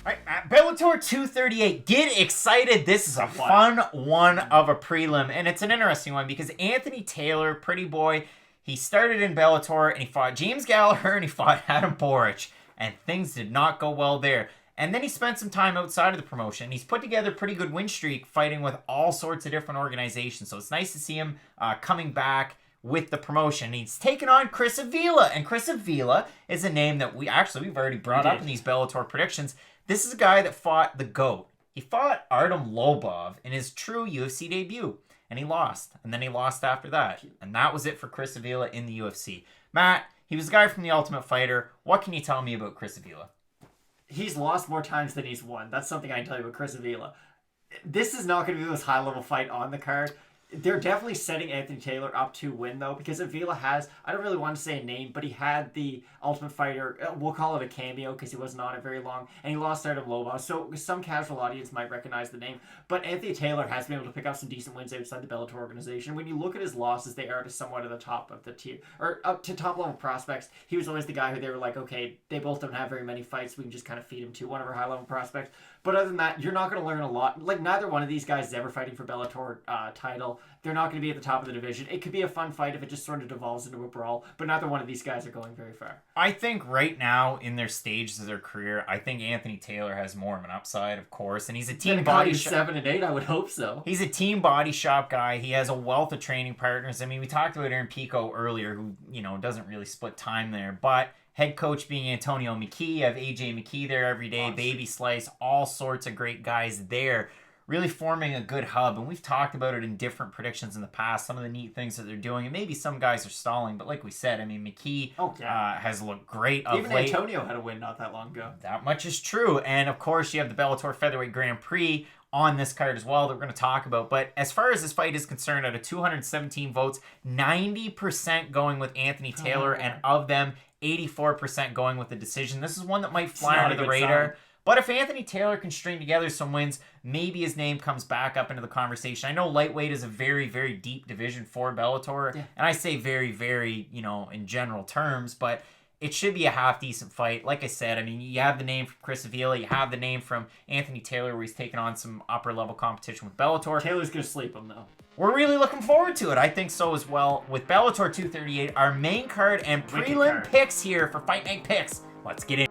All right, Bellator 238. Get excited. This is a fun one of a prelim, and it's an interesting one because Anthony Taylor, PrettyBoy, he started in Bellator, and he fought James Gallagher, and he fought Adam Boric, and things did not go well there. And then he spent some time outside of the promotion. He's put together a pretty good win streak fighting with all sorts of different organizations, so it's nice to see him coming back with the promotion. He's taken on Chris Avila, and Chris Avila is a name that we've already brought up in these Bellator predictions. This is a guy that fought the GOAT. He fought Artem Lobov in his true UFC debut, and he lost. And then he lost after that. And that was it for Chris Avila in the UFC. Matt, he was a guy from The Ultimate Fighter. What can you tell me about Chris Avila? He's lost more times than he's won. That's something I can tell you about Chris Avila. This is not going to be the most high-level fight on the card. They're definitely setting Anthony Taylor up to win, though, because Avila has, I don't really want to say a name, but he had the Ultimate Fighter, we'll call it a cameo because he wasn't on it very long, and he lost Artem Lobov, so some casual audience might recognize the name, but Anthony Taylor has been able to pick up some decent wins outside the Bellator organization. When you look at his losses, they are to somewhat at the top of the tier, or up to top-level prospects. He was always the guy who they were like, okay, they both don't have very many fights, we can just kind of feed him to one of our high-level prospects. But other than that, you're not going to learn a lot. Like, neither one of these guys is ever fighting for Bellator title. They're not going to be at the top of the division. It could be a fun fight if it just sort of devolves into a brawl, but neither one of these guys are going very far. I think right now, in their stages of their career, I think Anthony Taylor has more of an upside, of course, and he's a team body shop. 7 and 8, I would hope so. He's a team body shop guy. He has a wealth of training partners. I mean, we talked about Aaron Pico earlier, who, doesn't really split time there, but head coach being Antonio McKee. You have AJ McKee there every day. Awesome. Baby Slice, all sorts of great guys there. Really forming a good hub. And we've talked about it in different predictions in the past. Some of the neat things that they're doing. And maybe some guys are stalling. But like we said, I mean, McKee has looked great of late. Even Antonio had a win not that long ago. That much is true. And of course, you have the Bellator Featherweight Grand Prix on this card as well that we're going to talk about. But as far as this fight is concerned, out of 217 votes, 90% going with Anthony Taylor. And of them, 84% going with the decision. This is one that might fly under the radar. Sign. But if Anthony Taylor can string together some wins, maybe his name comes back up into the conversation. I know lightweight is a very, very deep division for Bellator. Yeah. And I say very, very, in general terms, but it should be a half-decent fight. Like I said, I mean, you have the name from Chris Avila. You have the name from Anthony Taylor, where he's taking on some upper-level competition with Bellator. Taylor's going to sleep him, though. We're really looking forward to it. I think so as well. With Bellator 238, our main card and prelim picks here for Fight Night Picks. Let's get